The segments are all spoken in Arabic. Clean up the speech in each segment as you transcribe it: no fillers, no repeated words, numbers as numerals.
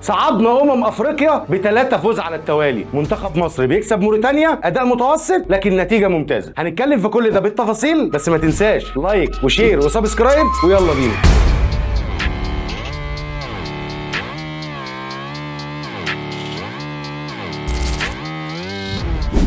صعدنا افريقيا ب3 فوز على التوالي. منتخب مصر بيكسب موريتانيا اداء متوسط لكن نتيجه ممتازه. هنتكلم في كل ده بالتفاصيل، بس ما تنساش لايك وشير وسبسكرايب ويلا بينا.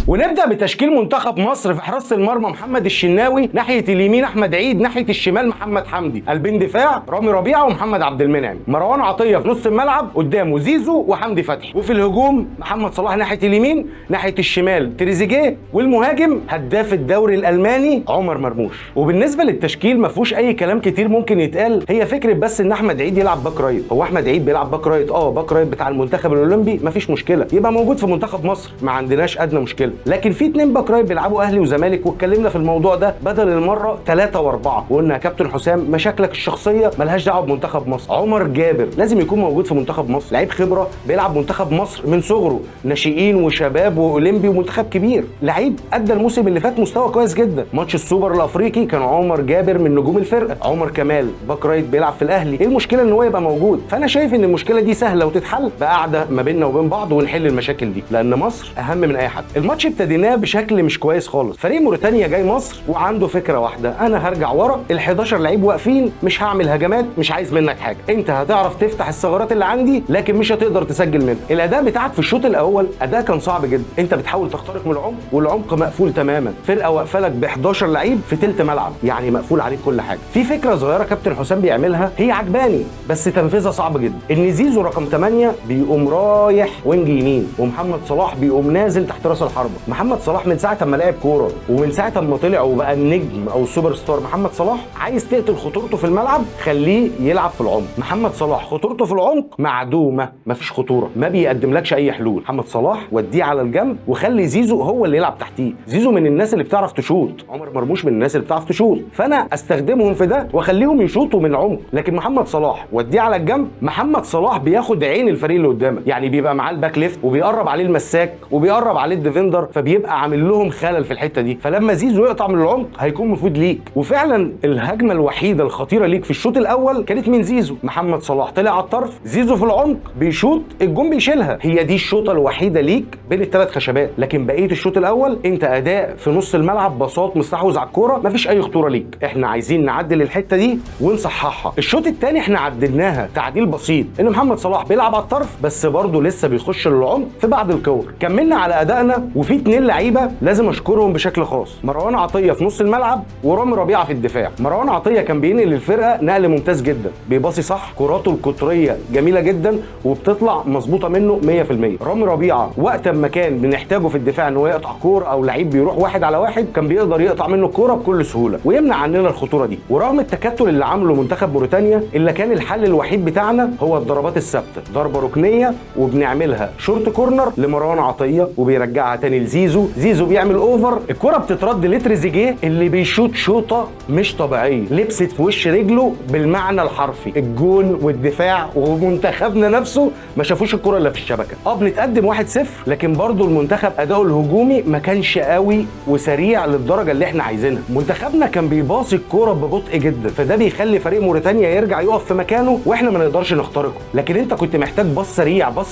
ونبدا بتشكيل منتخب مصر. في حراسه المرمى محمد الشناوي، ناحيه اليمين احمد عيد، ناحيه الشمال محمد حمدي، قلبين دفاع رامي ربيعه ومحمد عبد المنعم، مروان عطيه في نص الملعب، قدامه زيزو وحمدي فتحي، وفي الهجوم محمد صلاح ناحيه اليمين، ناحيه الشمال تريزيجيه، والمهاجم هداف الدوري الالماني عمر مرموش. وبالنسبه للتشكيل ما فيهوش اي كلام كتير ممكن يتقال، هي فكره بس ان احمد عيد يلعب باك رايت. هو احمد عيد بيلعب باك رايت، باك رايت بتاع المنتخب الاولمبي، مفيش مشكله، يبقى موجود في منتخب مصر، ما عندناش ادنى مشكله. لكن في 2 باك رايت بيلعبوا اهلي وزمالك، واتكلمنا في الموضوع ده بدل المره 3 و4، وقلنا يا كابتن حسام مشاكلك الشخصيه ملهاش دعوه بمنتخب مصر. عمر جابر لازم يكون موجود في منتخب مصر، لعيب خبره بيلعب منتخب مصر من صغره، ناشئين وشباب واولمبي ومنتخب كبير، لعيب ادى الموسم اللي فات مستوى كويس جدا. ماتش السوبر الافريقي كان عمر جابر من نجوم الفرقه. عمر كمال باك رايت بيلعب في الاهلي، ايه المشكله ان هو يبقى موجود؟ فانا شايف ان المشكله دي سهله وتتحل بقعده ما بيننا وبين بعض ونحل المشاكل دي، لان مصر اهم من اي حد. الماتش ابتديناه بشكل مش كويس خالص. فريق موريتانيا جاي مصر وعنده فكره واحده، انا هرجع ورا، ال11 لعيب واقفين، مش هعمل هجمات، مش عايز منك حاجه، انت هتعرف تفتح الثغرات اللي عندي لكن مش هتقدر تسجل منها. الاداء بتاعك في الشوط الاول اداء كان صعب جدا، انت بتحاول تخترق من العمق والعمق مقفول تماما، فرقه واقفه لك ب11 لعيب في تلت ملعب، يعني مقفول عليك كل حاجه. في فكره صغيره كابتن حسام بيعملها هي عجباني بس تنفيذها صعب جدا، ان زيزو رقم 8 بيقوم رايح وينج يمين ومحمد صلاح بيقوم نازل تحت راس الحربه. محمد صلاح من ساعه ما لعب كوره ومن ساعه ما طلع وبقى النجم او السوبر ستار محمد صلاح، عايز تقتل خطورته في الملعب خليه يلعب في العمق. محمد صلاح خطورته في العمق معدومه، مفيش خطوره، ما بيقدملكش اي حلول. محمد صلاح وديه على الجنب وخلي زيزو هو اللي يلعب تحتيه. زيزو من الناس اللي بتعرف تشوط، عمر مرموش من الناس اللي بتعرف تشوط، فانا استخدمهم في ده واخليهم يشوطوا من العمق. لكن محمد صلاح وديه على الجنب، محمد صلاح بياخد عين الفريق اللي قدامك، يعني بيبقى معاه الباك ليفت وبيقرب عليه المساك وبيقرب عليه الديفندر، فبيبقى عامل لهم خلل في الحته دي. فلما زيزو يقطع من العمق هيكون مفيد ليك. وفعلا الهجمه الوحيده الخطيره ليك في الشوط الاول كانت من زيزو. محمد صلاح طلع على الطرف، زيزو في العمق بيشوط، الجون بيشيلها، هي دي الشوطه الوحيده ليك بين الثلاث خشبات. لكن بقيه الشوط الاول انت اداء في نص الملعب، بساط، مستحوذ على الكوره، مفيش اي خطوره ليك. احنا عايزين نعدل الحته دي ونصححها. الشوط الثاني احنا عدلناها تعديل بسيط، ان محمد صلاح بيلعب على الطرف بس برضه لسه بيخش للعمق في بعض الكور. كملنا على ادائنا، وفي 2 لعيبه لازم اشكرهم بشكل خاص، مروان عطيه في نص الملعب ورامي ربيعه في الدفاع. مروان عطيه كان بينقل الفرقه نقل ممتاز جدا، بيباصي صح، كراته القطريه جميله جدا وبتطلع مظبوطه منه 100%. رامي ربيعه وقت ما كان بنحتاجه في الدفاع ان هو يقطع كوره او لعيب بيروح 1 على 1 كان بيقدر يقطع منه الكوره بكل سهوله ويمنع عننا الخطوره دي. ورغم التكتل اللي عمله منتخب موريتانيا، الا كان الحل الوحيد بتاعنا هو الضربات الثابته، ضربه ركنيه وبنعملها شورت كورنر لمروان عطيه وبيرجعها تاني لزيزو، زيزو بيعمل اوفر، الكوره بتترد لتريزيجيه اللي بيشوط شوطه مش طبيعيه، لبست في وش رجله بالمعنى الحرفي. الجون والدفاع ومنتخبنا نفسه ما شافوش الكوره الا في الشبكه. بنتقدم 1-0 لكن برضو المنتخب اداؤه الهجومي ما كانش قوي وسريع للدرجه اللي احنا عايزينها. منتخبنا كان بيباصي الكوره ببطء جدا، فده بيخلي فريق موريتانيا يرجع يقف في مكانه واحنا ما نقدرش نخترقه. لكن انت كنت محتاج باص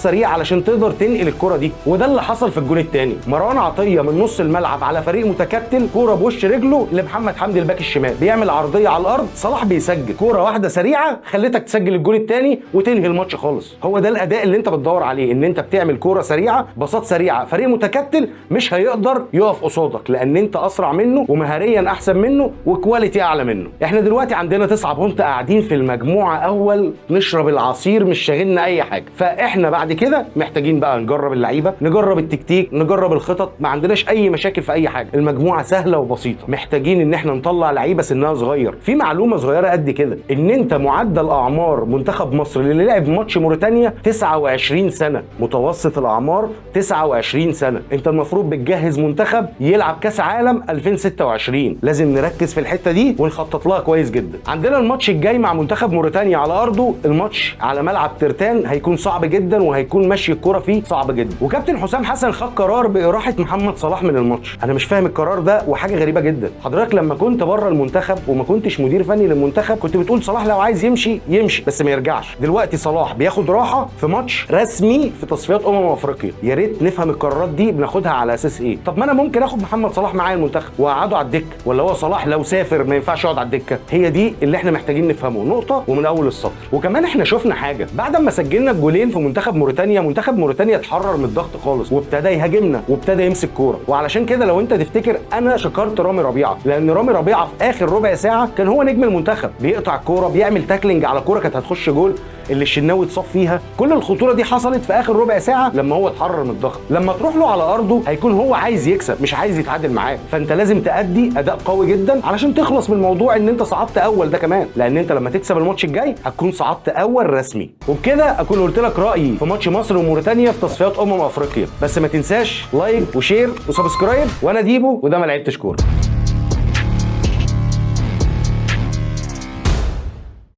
سريع علشان تقدر تنقل الكوره دي، وده اللي حصل في الجون الثاني. مروان عطيه من نص الملعب على فريق متكتل، كوره بوش رجله لمحمد حمدي الباك الشمال، بيعمل عرضيه على الارض، صلاح بيسجل كوره واحده سريعه خلتك تسجل الجون الثاني وتنهي الماتش خالص. هو ده الاداء اللي انت بتدور عليه، ان انت بتعمل كوره سريعه، باصات سريعه، فريق متكتل مش هيقدر يقف قصادك لان انت اسرع منه ومهاريا احسن منه وكواليتي اعلى منه. احنا دلوقتي عندنا 9 بونت قاعدين في المجموعه اول نشرب العصير، مش شاغلنا اي حاجه. فاحنا بعد كده محتاجين بقى نجرب اللعيبه، نجرب التكتيك، نجرب الخطط، ما عندناش اي مشاكل في اي حاجه. المجموعه سهله وبسيطه، محتاجين ان احنا نطلع لعيبه سنها صغير. في معلومه صغيره قد كده، ان انت معدل اعمار منتخب مصر اللي لعب ماتش موريتانيا 29 سنه، متوسط الاعمار 29 سنه. انت المفروض بتجهز منتخب يلعب كاس عالم 2026، لازم نركز في الحته دي ونخطط لها كويس جدا. عندنا الماتش الجاي مع منتخب موريتانيا على ارضه، الماتش على ملعب ترتان هيكون صعب جدا وهيكون مشي الكوره فيه صعب جدا. وكابتن حسام حسن خد قرار باراحه راحت محمد صلاح من الماتش. انا مش فاهم القرار ده وحاجه غريبه جدا. حضرتك لما كنت بره المنتخب وما كنتش مدير فني للمنتخب كنت بتقول صلاح لو عايز يمشي يمشي بس ما يرجعش. دلوقتي صلاح بياخد راحه في ماتش رسمي في تصفيات افريقيا. يا ريت نفهم القرارات دي بناخدها على اساس ايه. طب ما انا ممكن اخد محمد صلاح معايا المنتخب واقعده على الدكه، ولا هو صلاح لو سافر ما ينفعش يقعد على الدكه؟ هي دي اللي احنا محتاجين نفهمه نقطه ومن اول السطر. وكمان احنا شفنا حاجه بعد ما سجلنا الجولين في منتخب موريتانيا، منتخب موريتانيا اتحرر من الضغط خالص وابتدى يهاجمنا وابتدى يمسك كوره. وعلشان كده لو انت تفتكر انا شكرت رامي ربيعه، لان رامي ربيعه في اخر ربع ساعه كان هو نجم المنتخب، بيقطع الكوره، بيعمل تاكلينج على كوره كانت هتخش جول اللي الشناوي اتصاب فيها. كل الخطوره دي حصلت في اخر ربع ساعه لما هو اتحرر من الضغط. لما تروح له على ارضه هيكون هو عايز يكسب مش عايز يتعادل معاه، فانت لازم تأدي اداء قوي جدا علشان تخلص من الموضوع ان انت صعدت اول ده كمان، لان انت لما تكسب الماتش الجاي هتكون صعدت اول رسمي. وبكده اكون قلت لك رايي في ماتش مصر وموريتانيا في تصفيات افريقيا. بس ما تنساش لايك وشير وسبسكرايب. وانا ديبو وده ما لعبتش كوره.